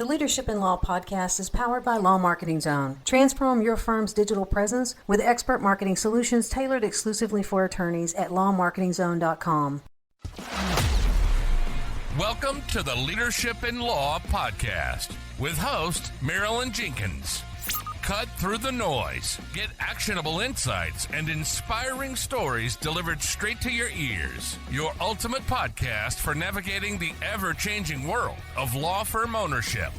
The Leadership in Law podcast is powered by Law Marketing Zone. Transform your firm's digital presence with expert marketing solutions tailored exclusively for attorneys at lawmarketingzone.com. Welcome to the Leadership in Law podcast with host Marilyn Jenkins. Cut through the noise, get actionable insights and inspiring stories delivered straight to your ears. Your ultimate podcast for navigating the ever-changing world of law firm ownership.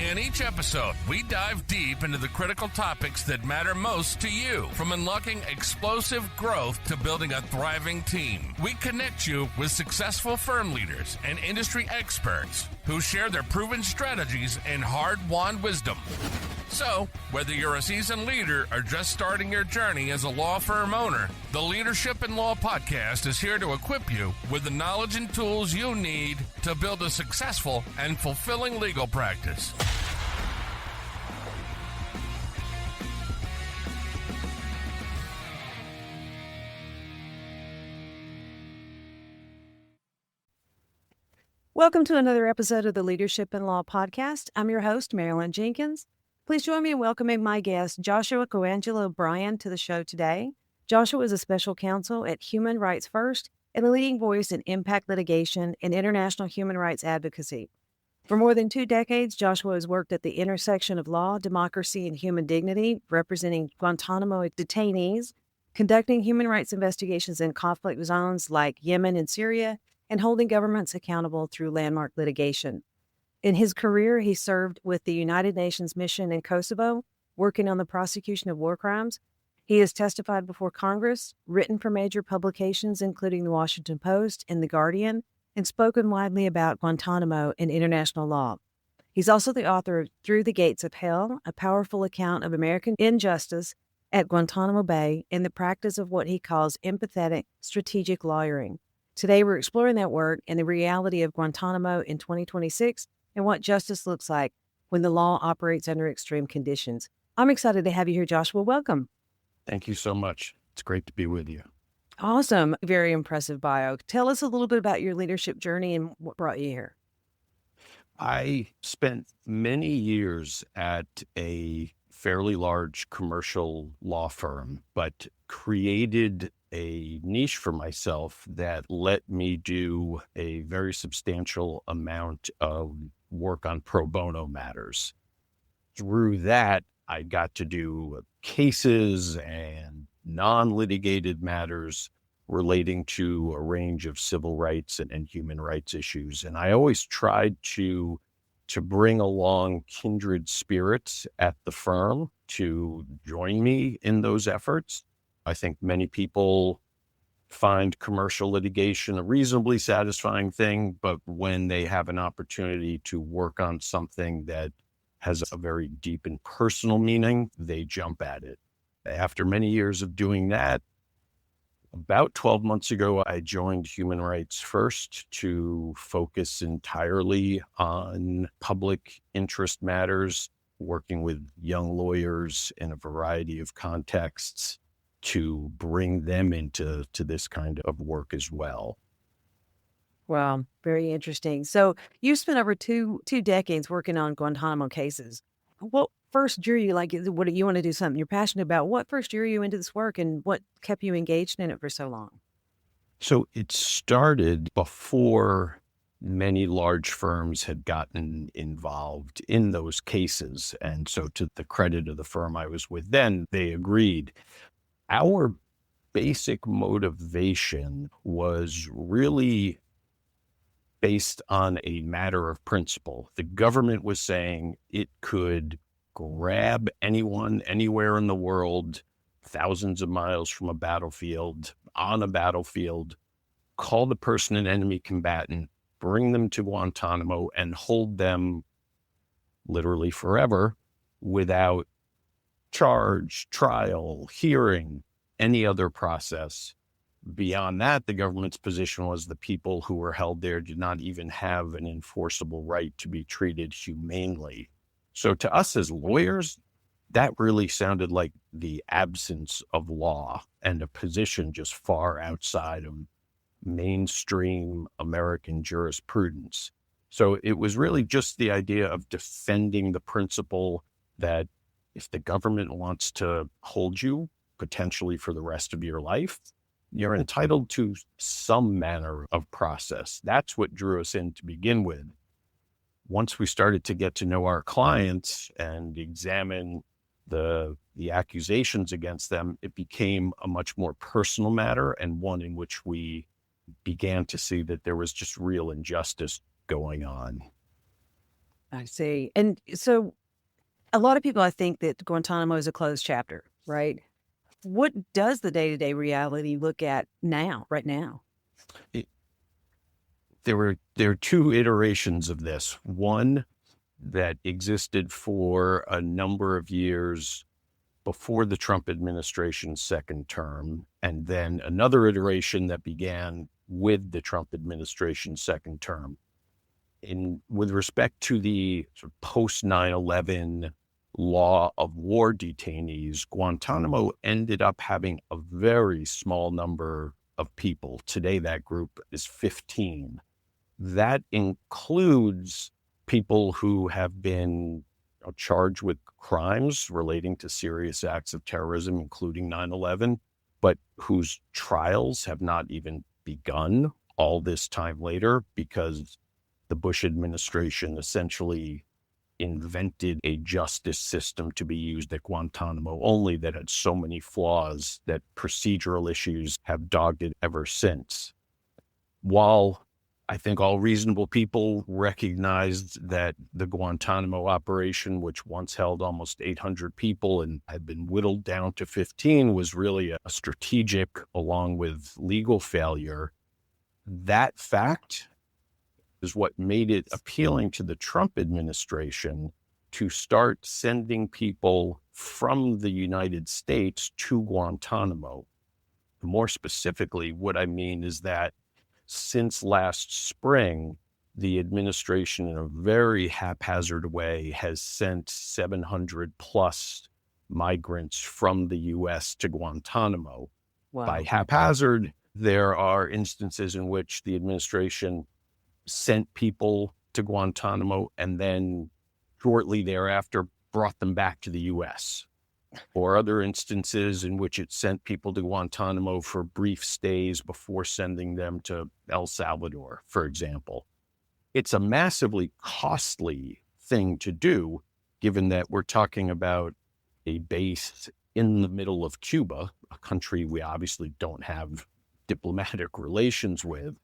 In each episode, we dive deep into the critical topics that matter most to you, from unlocking explosive growth to building a thriving team. We connect you with successful firm leaders and industry experts who share their proven strategies and hard-won wisdom. So, whether you're a seasoned leader or just starting your journey as a law firm owner, the Leadership in Law podcast is here to equip you with the knowledge and tools you need to build a successful and fulfilling legal practice. Welcome to another episode of the Leadership in Law podcast. I'm your host, Marilyn Jenkins. Please join me in welcoming my guest, Joshua Colangelo-Bryan, to the show today. Joshua is a special counsel at Human Rights First and a leading voice in impact litigation and international human rights advocacy. For more than 2 decades, Joshua has worked at the intersection of law, democracy, and human dignity, representing Guantánamo detainees, conducting human rights investigations in conflict zones like Yemen and Syria, and holding governments accountable through landmark litigation. In his career, he served with the United Nations mission in Kosovo, working on the prosecution of war crimes. He has testified before Congress, written for major publications including The Washington Post and The Guardian, and spoken widely about Guantánamo and international law. He's also the author of Through the Gates of Hell, a powerful account of American injustice at Guantánamo Bay and the practice of what he calls empathetic strategic lawyering. Today, we're exploring that work and the reality of Guantánamo in 2026 and what justice looks like when the law operates under extreme conditions. I'm excited to have you here, Joshua. Welcome. Thank you so much. It's great to be with you. Awesome. Very impressive bio. Tell us a little bit about your leadership journey and what brought you here. I spent many years at a fairly large commercial law firm, but created a niche for myself that let me do a very substantial amount of work on pro bono matters. Through that, I got to do cases and non-litigated matters relating to a range of civil rights and human rights issues. And I always tried to bring along kindred spirits at the firm to join me in those efforts. I think many people find commercial litigation a reasonably satisfying thing, but when they have an opportunity to work on something that has a very deep and personal meaning, they jump at it. After many years of doing that, about 12 months ago, I joined Human Rights First to focus entirely on public interest matters, working with young lawyers in a variety of contexts to bring them into this kind of work as well. Wow, very interesting. So you spent over two decades working on Guantánamo cases. What first drew you, what you want to do something you're passionate about? What first drew you into this work and what kept you engaged in it for so long? So it started before many large firms had gotten involved in those cases. And so to the credit of the firm I was with then, they agreed. Our basic motivation was really based on a matter of principle. The government was saying it could grab anyone, anywhere in the world, thousands of miles from a battlefield, on a battlefield, call the person an enemy combatant, bring them to Guantánamo, and hold them literally forever without charge, trial, hearing, any other process. Beyond that, the government's position was the people who were held there did not even have an enforceable right to be treated humanely. So to us as lawyers, that really sounded like the absence of law and a position just far outside of mainstream American jurisprudence. So it was really just the idea of defending the principle that if the government wants to hold you potentially for the rest of your life, you're entitled to some manner of process. That's what drew us in to begin with. Once we started to get to know our clients and examine the accusations against them, it became a much more personal matter, and one in which we began to see that there was just real injustice going on. I see. And so a lot of people, I think that Guantanamo is a closed chapter, right? What does the day-to-day reality look at now, right now? There were two iterations of this. One that existed for a number of years before the Trump administration's second term, and then another iteration that began with the Trump administration's second term. With respect to the sort of post 9/11 law of war detainees, Guantanamo ended up having a very small number of people. Today, that group is 15. That includes people who have been charged with crimes relating to serious acts of terrorism, including 9/11, but whose trials have not even begun all this time later because the Bush administration essentially invented a justice system to be used at Guantanamo only that had so many flaws that procedural issues have dogged it ever since. While I think all reasonable people recognized that the Guantanamo operation, which once held almost 800 people and had been whittled down to 15, was really a strategic, along with legal failure. That fact is what made it appealing to the Trump administration to start sending people from the United States to Guantanamo. More specifically, what I mean is that since last spring, the administration, in a very haphazard way, has sent 700 plus migrants from the U.S. to Guantanamo. Wow. By haphazard, there are instances in which the administration sent people to Guantanamo and then shortly thereafter brought them back to the U.S. Or other instances in which it sent people to Guantanamo for brief stays before sending them to El Salvador, for example. It's a massively costly thing to do, given that we're talking about a base in the middle of Cuba, a country we obviously don't have diplomatic relations with.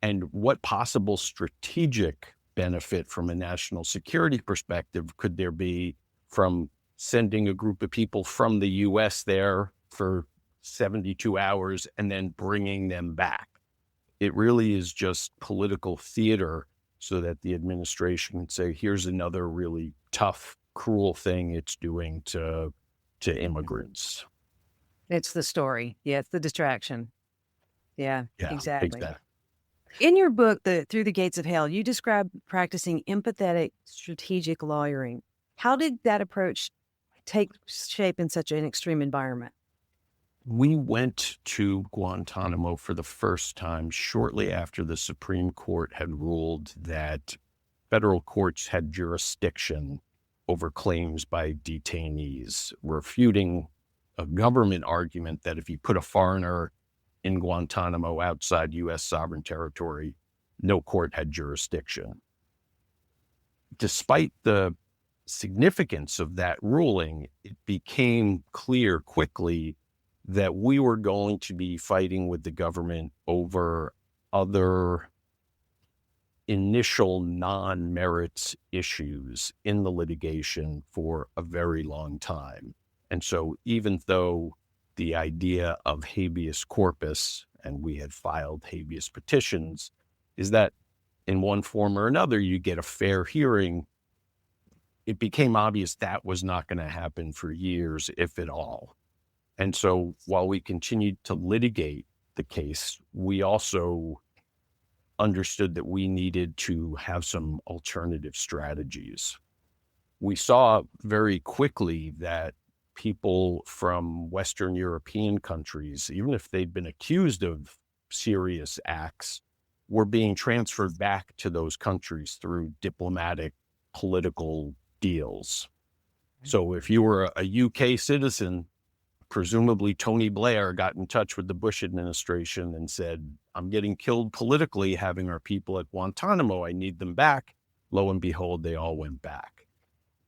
And what possible strategic benefit from a national security perspective could there be from sending a group of people from the U.S. there for 72 hours and then bringing them back? It really is just political theater so that the administration can say, here's another really tough, cruel thing it's doing to immigrants. It's the story. Yeah, it's the distraction. Yeah, exactly. In your book, Through the Gates of Hell, you describe practicing empathetic strategic lawyering. How did that approach take shape in such an extreme environment? We went to Guantanamo for the first time shortly after the Supreme Court had ruled that federal courts had jurisdiction over claims by detainees, refuting a government argument that if you put a foreigner in Guantanamo outside U.S. sovereign territory, no court had jurisdiction. Despite the significance of that ruling, it became clear quickly that we were going to be fighting with the government over other initial non-merits issues in the litigation for a very long time. And so even though the idea of habeas corpus, and we had filed habeas petitions, is that in one form or another, you get a fair hearing, it became obvious that was not going to happen for years, if at all. And so while we continued to litigate the case, we also understood that we needed to have some alternative strategies. We saw very quickly that people from Western European countries, even if they'd been accused of serious acts, were being transferred back to those countries through diplomatic, political deals. So if you were a UK citizen, presumably Tony Blair got in touch with the Bush administration and said, I'm getting killed politically having our people at Guantánamo. I need them back. Lo and behold, they all went back.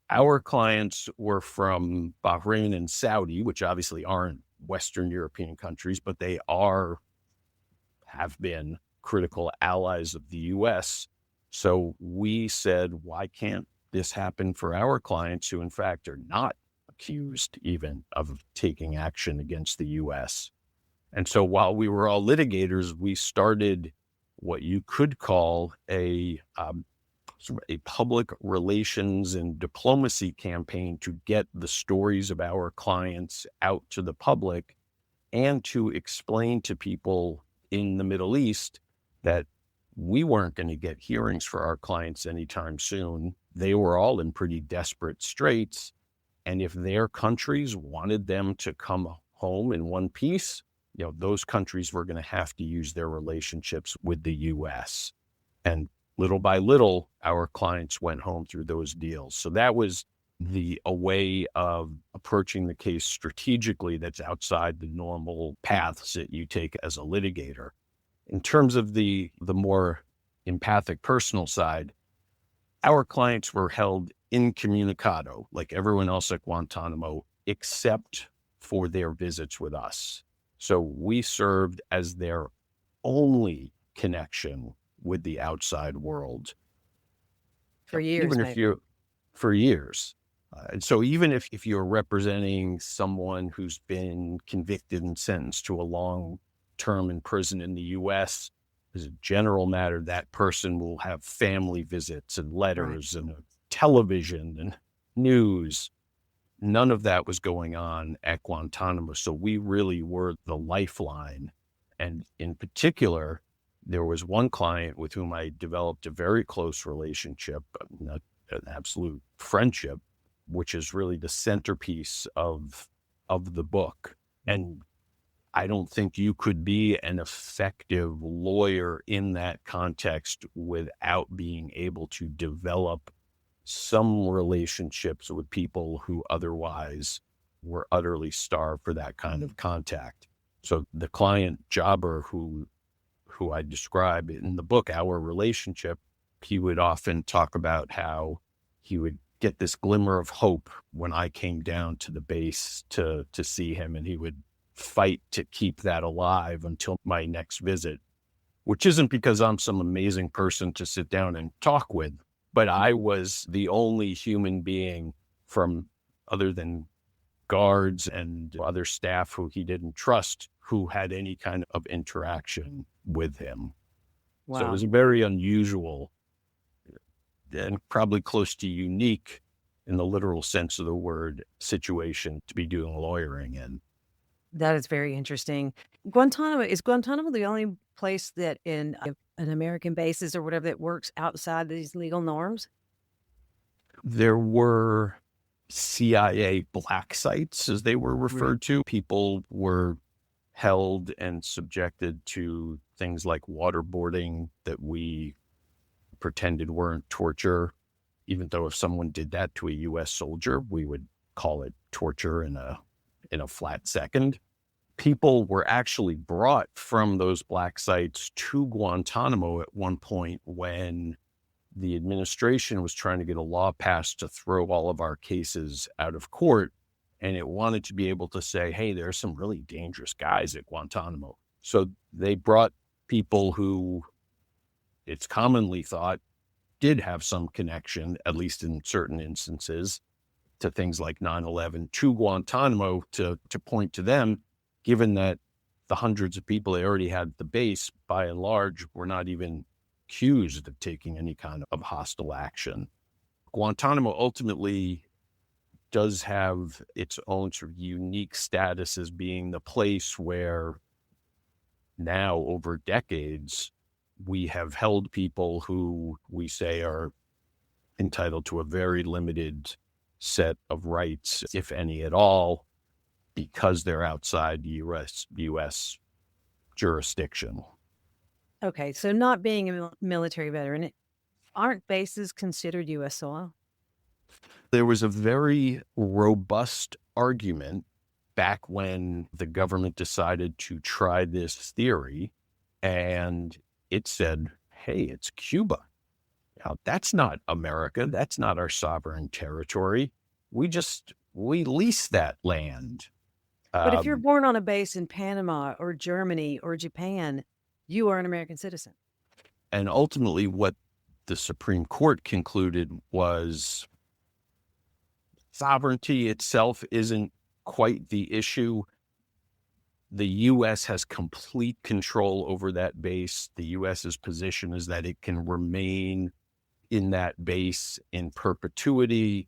Our clients were from Bahrain and Saudi, which obviously aren't Western European countries, but they have been critical allies of the U.S. So we said, why can't this happen for our clients who, in fact, are not accused even of taking action against the U.S.? And so while we were all litigators, we started what you could call a public relations and diplomacy campaign to get the stories of our clients out to the public and to explain to people in the Middle East that we weren't going to get hearings for our clients anytime soon. They were all in pretty desperate straits. And if their countries wanted them to come home in one piece, those countries were going to have to use their relationships with the U.S. And little by little, our clients went home through those deals. So that was a way of approaching the case strategically that's outside the normal paths that you take as a litigator. In terms of the more empathic personal side, our clients were held incommunicado, like everyone else at Guantánamo, except for their visits with us. So we served as their only connection with the outside world. For years, for years. And so even if you're representing someone who's been convicted and sentenced to a long term in prison in the U.S., as a general matter, that person will have family visits and letters and television and news. None of that was going on at Guantánamo. So we really were the lifeline. And in particular, there was one client with whom I developed a very close relationship, not an absolute friendship, which is really the centerpiece of the book. And I don't think you could be an effective lawyer in that context without being able to develop some relationships with people who otherwise were utterly starved for that kind of contact. So the client Jabber, who I describe in the book, our relationship, he would often talk about how he would get this glimmer of hope when I came down to the base to see him, and he would fight to keep that alive until my next visit, which isn't because I'm some amazing person to sit down and talk with, but I was the only human being other than guards and other staff who he didn't trust who had any kind of interaction with him. Wow. So it was a very unusual and probably close to unique in the literal sense of the word situation to be doing lawyering in. That is very interesting. Is Guantánamo the only place that in an American basis or whatever that works outside these legal norms? There were CIA black sites, as they were referred to. People were held and subjected to things like waterboarding that we pretended weren't torture, even though if someone did that to a U.S. soldier, we would call it torture in a flat second. People were actually brought from those black sites to Guantánamo at one point when the administration was trying to get a law passed to throw all of our cases out of court. And it wanted to be able to say, hey, there's some really dangerous guys at Guantánamo. So they brought people who it's commonly thought did have some connection, at least in certain instances, to things like 9/11 to Guantánamo to point to them, given that the hundreds of people they already had at the base, by and large, were not even accused of taking any kind of hostile action. Guantánamo ultimately does have its own sort of unique status as being the place where now, over decades, we have held people who we say are entitled to a very limited set of rights, if any at all, because they're outside the U.S. jurisdiction. Okay, so not being a military veteran, aren't bases considered U.S. soil? There was a very robust argument back when the government decided to try this theory, and it said, hey, it's Cuba. Now, that's not America. That's not our sovereign territory. We lease that land. But if you're Um, born on a base in Panama or Germany or Japan, you are an American citizen. and ultimately, what the Supreme Court concluded was sovereignty itself isn't quite the issue. The U.S. has complete control over that base. The U.S.'s position is that it can remain in that base in perpetuity.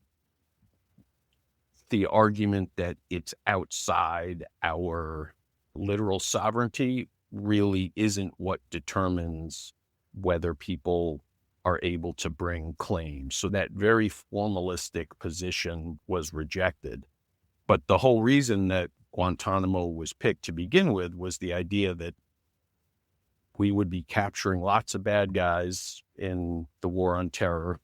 The argument that it's outside our literal sovereignty really isn't what determines whether people are able to bring claims. So that very formalistic position was rejected. But the whole reason that Guantanamo was picked to begin with was the idea that we would be capturing lots of bad guys in the war on terror.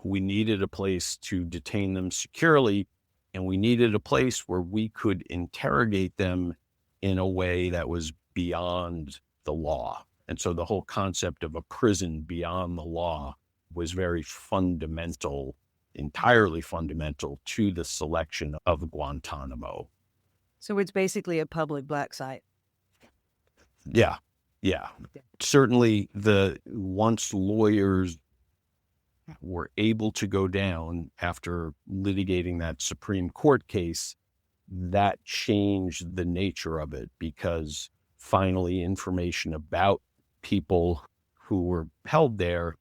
We needed a place to detain them securely, and we needed a place where we could interrogate them in a way that was beyond the law. And so the whole concept of a prison beyond the law was very fundamental, entirely fundamental to the selection of Guantanamo. So it's basically a public black site. Yeah. Certainly once lawyers were able to go down after litigating that Supreme Court case, that changed the nature of it, because finally information about people who were held there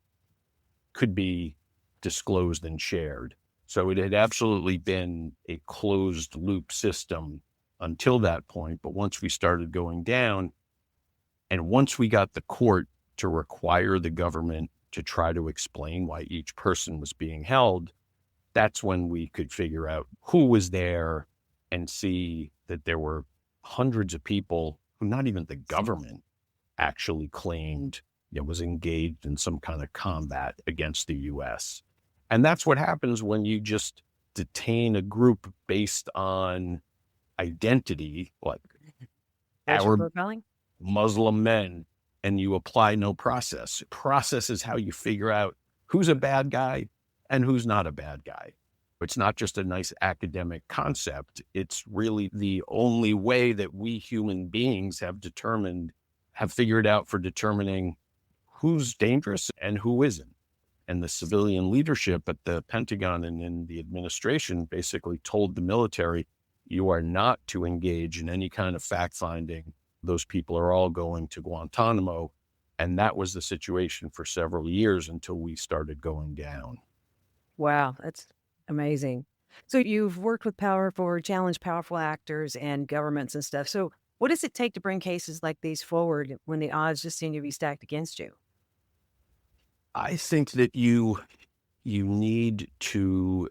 could be disclosed and shared. So it had absolutely been a closed loop system until that point. But once we started going down, and once we got the court to require the government to try to explain why each person was being held, that's when we could figure out who was there and see that there were hundreds of people who not even the government actually claimed was engaged in some kind of combat against the U.S. And that's what happens when you just detain a group based on identity, like Racial our profiling? Muslim men, and you apply no process. Process is how you figure out who's a bad guy and who's not a bad guy. It's not just a nice academic concept. It's really the only way that we human beings have figured out for determining who's dangerous and who isn't. And the civilian leadership at the Pentagon and in the administration basically told the military, you are not to engage in any kind of fact-finding. Those people are all going to Guantanamo. And that was the situation for several years until we started going down. Wow, that's amazing. So you've worked with challenge powerful actors and governments and stuff. So what does it take to bring cases like these forward when the odds just seem to be stacked against you? I think that you need to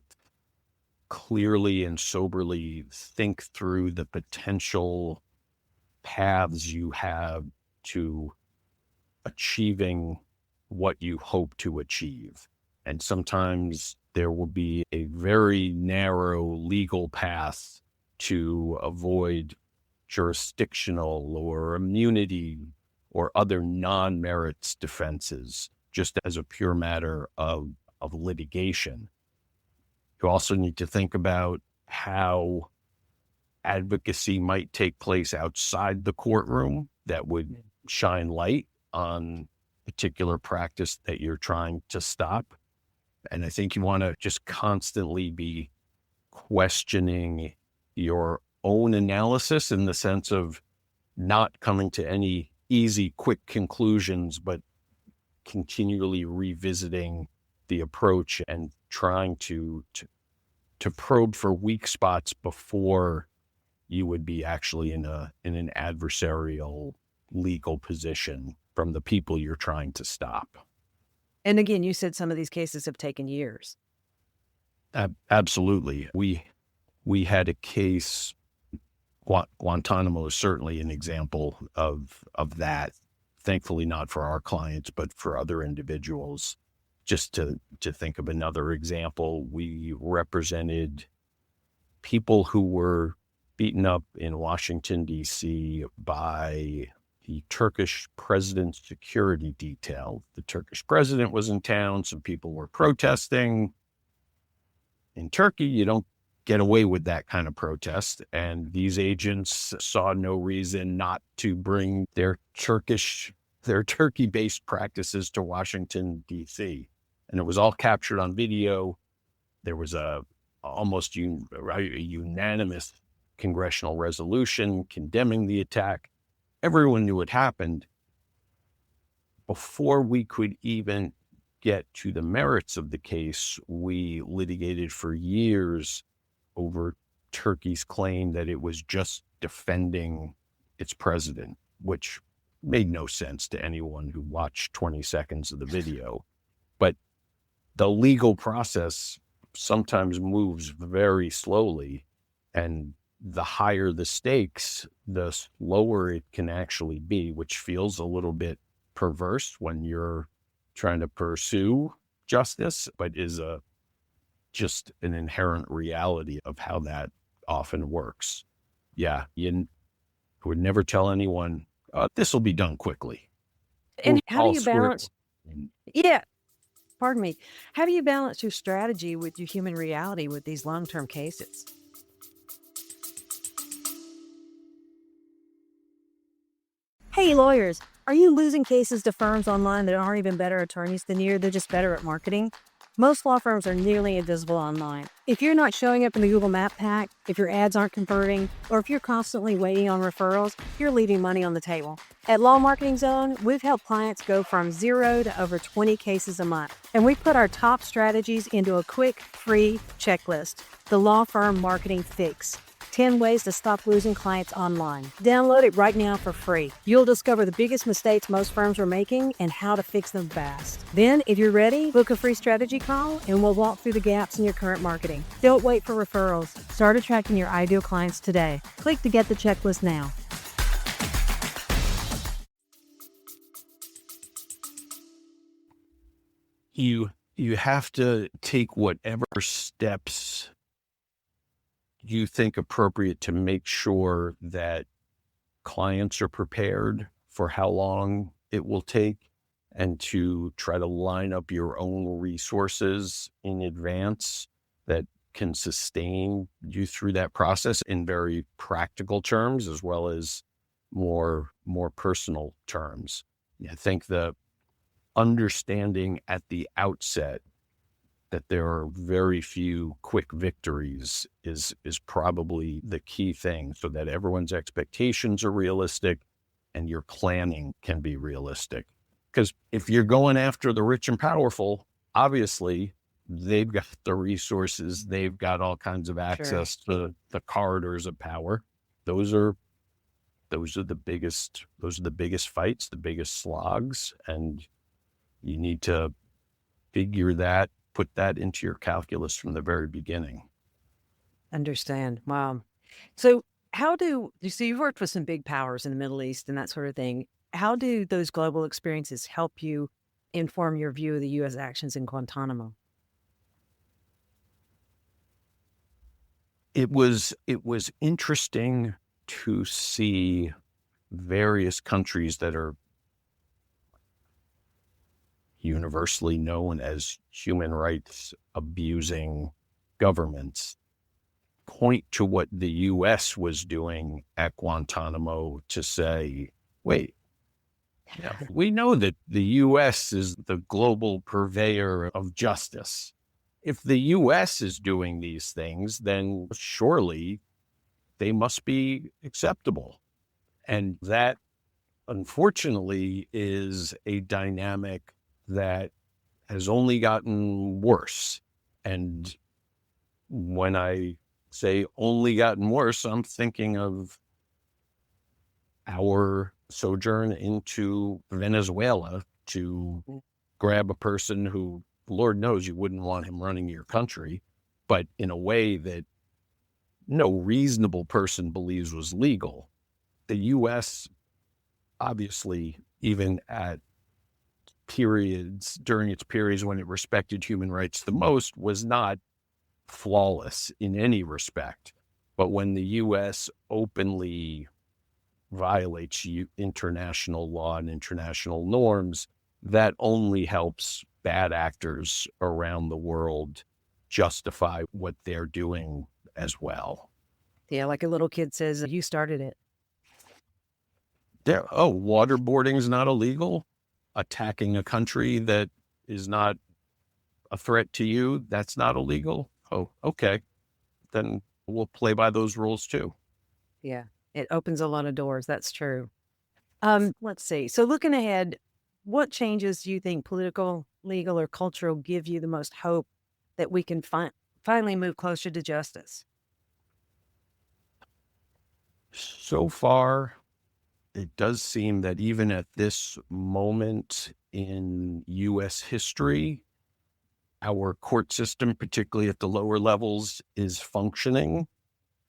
clearly and soberly think through the potential paths you have to achieving what you hope to achieve. And sometimes there will be a very narrow legal path to avoid jurisdictional or immunity or other non-merits defenses, just as a pure matter of litigation. You also need to think about how advocacy might take place outside the courtroom that would shine light on particular practice that you're trying to stop. And I think you want to just constantly be questioning your own analysis in the sense of not coming to any easy, quick conclusions, but continually revisiting the approach and trying to probe for weak spots before you would be actually in an adversarial legal position from the people you're trying to stop. And again, you said some of these cases have taken years. Absolutely. We had a case, Guantanamo is certainly an example of that. thankfully not for our clients, but for other individuals. Just to think of another example, we represented people who were beaten up in Washington, D.C. by the Turkish president's security detail. The Turkish president was in town. Some people were protesting. In Turkey, you don't get away with that kind of protest. And these agents saw no reason not to bring their Turkey-based practices to Washington, D.C. And it was all captured on video. There was a unanimous congressional resolution condemning the attack. Everyone knew it happened. Before we could even get to the merits of the case, we litigated for years over Turkey's claim that it was just defending its president, which made no sense to anyone who watched 20 seconds of the video. But the legal process sometimes moves very slowly, and the higher the stakes, the slower it can actually be, which feels a little bit perverse when you're trying to pursue justice, but is just an inherent reality of how that often works. Yeah, you would never tell anyone, this will be done quickly. And how do you balance? Yeah, pardon me. How do you balance your strategy with your human reality with these long-term cases? Hey, lawyers, are you losing cases to firms online that aren't even better attorneys than you? They're just better at marketing? Most law firms are nearly invisible online. If you're not showing up in the Google Map pack, if your ads aren't converting, or if you're constantly waiting on referrals, you're leaving money on the table. At Law Marketing Zone, we've helped clients go from 0 to over 20 cases a month, and we put our top strategies into a quick, free checklist, the Law Firm Marketing Fix. 10 ways to stop losing clients online. Download it right now for free. You'll discover the biggest mistakes most firms are making and how to fix them fast. Then, if you're ready, book a free strategy call and we'll walk through the gaps in your current marketing. Don't wait for referrals. Start attracting your ideal clients today. Click to get the checklist now. You have to take whatever steps you think appropriate to make sure that clients are prepared for how long it will take, and to try to line up your own resources in advance that can sustain you through that process in very practical terms as well as more personal terms. I think the understanding at the outset that there are very few quick victories is probably the key thing, so that everyone's expectations are realistic and your planning can be realistic. Because if you're going after the rich and powerful, obviously they've got the resources, they've got all kinds of access to the corridors of power. Those are the biggest fights, the biggest slogs, and you need to put that into your calculus from the very beginning. Understand. Wow. So you've worked with some big powers in the Middle East and that sort of thing. How do those global experiences help you inform your view of the U.S. actions in Guantánamo? It was interesting to see various countries that are universally known as human rights abusing governments point to what the U.S. was doing at Guantánamo to say, wait, we know that the U.S. is the global purveyor of justice. If the U.S. is doing these things, then surely they must be acceptable. And that, unfortunately, is a dynamic that has only gotten worse. And when I say only gotten worse, I'm thinking of our sojourn into Venezuela to grab a person who, Lord knows, you wouldn't want him running your country, but in a way that no reasonable person believes was legal. The U.S. obviously even at during its periods when it respected human rights the most, was not flawless in any respect. But when the U.S. openly violates international law and international norms, that only helps bad actors around the world justify what they're doing as well. Yeah, like a little kid says, you started it. Waterboarding is not illegal. Attacking a country that is not a threat to you, that's not illegal. Oh, okay. Then we'll play by those rules too. Yeah, it opens a lot of doors. That's true. Let's see. So looking ahead, what changes do you think political, legal, or cultural give you the most hope that we can finally move closer to justice? So far, it does seem that even at this moment in U.S. history, our court system, particularly at the lower levels, is functioning,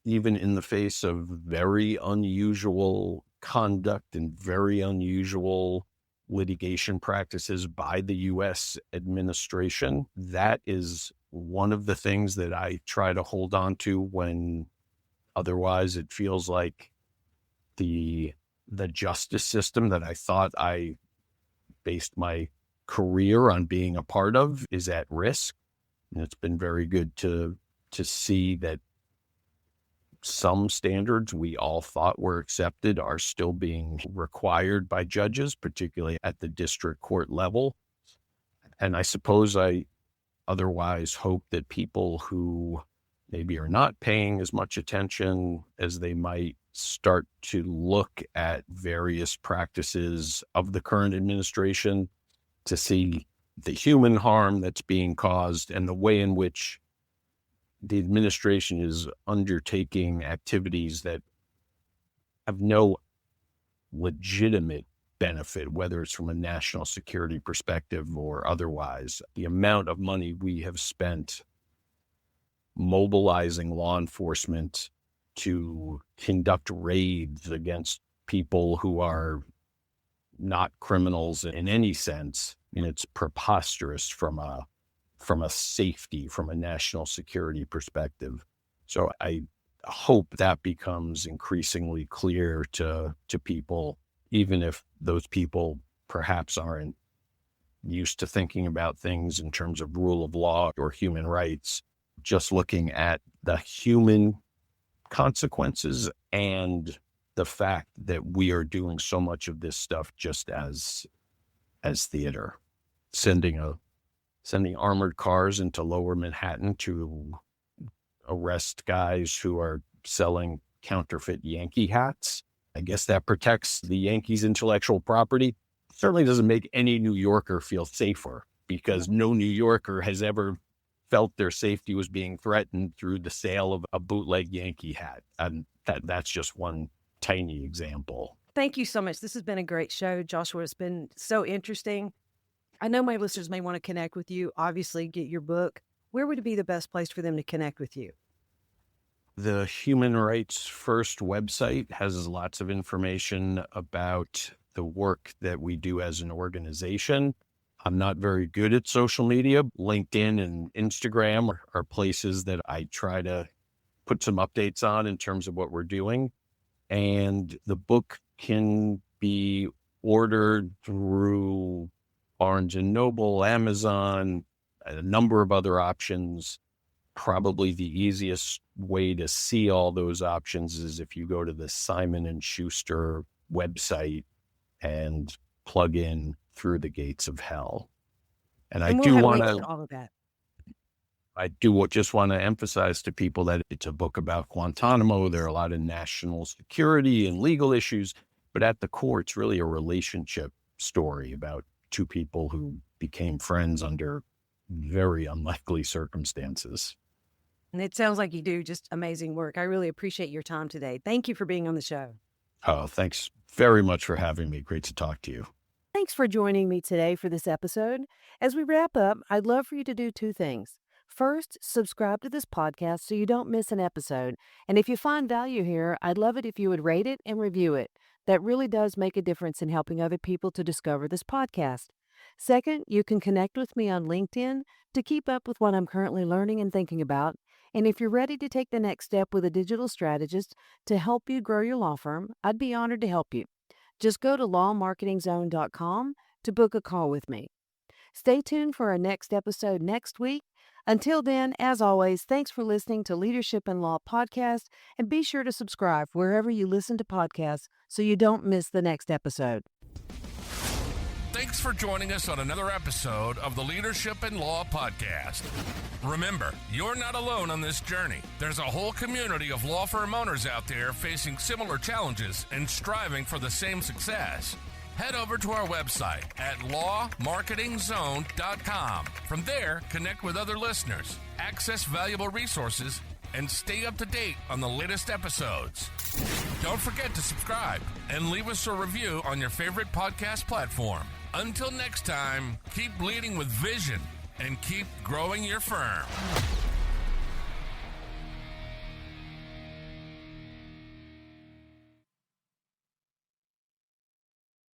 even in the face of very unusual conduct and very unusual litigation practices by the U.S. administration. That is one of the things that I try to hold on to when otherwise it feels like the justice system that I thought I based my career on being a part of is at risk. And it's been very good to see that some standards we all thought were accepted are still being required by judges, particularly at the district court level. And I suppose I otherwise hope that people who maybe are not paying as much attention as they might start to look at various practices of the current administration to see the human harm that's being caused and the way in which the administration is undertaking activities that have no legitimate benefit, whether it's from a national security perspective or otherwise. The amount of money we have spent mobilizing law enforcement to conduct raids against people who are not criminals in any sense, and it's preposterous from a safety, from a national security perspective. So I hope that becomes increasingly clear to people, even if those people perhaps aren't used to thinking about things in terms of rule of law or human rights, just looking at the human consequences and the fact that we are doing so much of this stuff just as theater, sending armored cars into lower Manhattan to arrest guys who are selling counterfeit Yankee hats. I guess that protects the Yankees' intellectual property. Certainly doesn't make any New Yorker feel safer, because no New Yorker has ever felt their safety was being threatened through the sale of a bootleg Yankee hat. And that's just one tiny example. Thank you so much. This has been a great show, Joshua. It's been so interesting. I know my listeners may want to connect with you, obviously get your book. Where would be the best place for them to connect with you? The Human Rights First website has lots of information about the work that we do as an organization. I'm not very good at social media. LinkedIn and Instagram are places that I try to put some updates on in terms of what we're doing. And the book can be ordered through Barnes & Noble, Amazon, a number of other options. Probably the easiest way to see all those options is if you go to the Simon & Schuster website and plug in Through the Gates of Hell. And I do want to all of that. I do just want to emphasize to people that it's a book about Guantánamo. There are a lot of national security and legal issues, but at the core, it's really a relationship story about two people who became friends under very unlikely circumstances. And it sounds like you do just amazing work. I really appreciate your time today. Thank you for being on the show. Oh, thanks very much for having me. Great to talk to you. Thanks for joining me today for this episode. As we wrap up, I'd love for you to do two things. First, subscribe to this podcast so you don't miss an episode. And if you find value here, I'd love it if you would rate it and review it. That really does make a difference in helping other people to discover this podcast. Second, you can connect with me on LinkedIn to keep up with what I'm currently learning and thinking about. And if you're ready to take the next step with a digital strategist to help you grow your law firm, I'd be honored to help you. Just go to lawmarketingzone.com to book a call with me. Stay tuned for our next episode next week. Until then, as always, thanks for listening to Leadership in Law Podcast, and be sure to subscribe wherever you listen to podcasts so you don't miss the next episode. Thanks for joining us on another episode of the Leadership in Law Podcast. Remember, you're not alone on this journey. There's a whole community of law firm owners out there facing similar challenges and striving for the same success. Head over to our website at lawmarketingzone.com. From there, connect with other listeners, access valuable resources, and stay up to date on the latest episodes. Don't forget to subscribe and leave us a review on your favorite podcast platform. Until next time, keep leading with vision and keep growing your firm.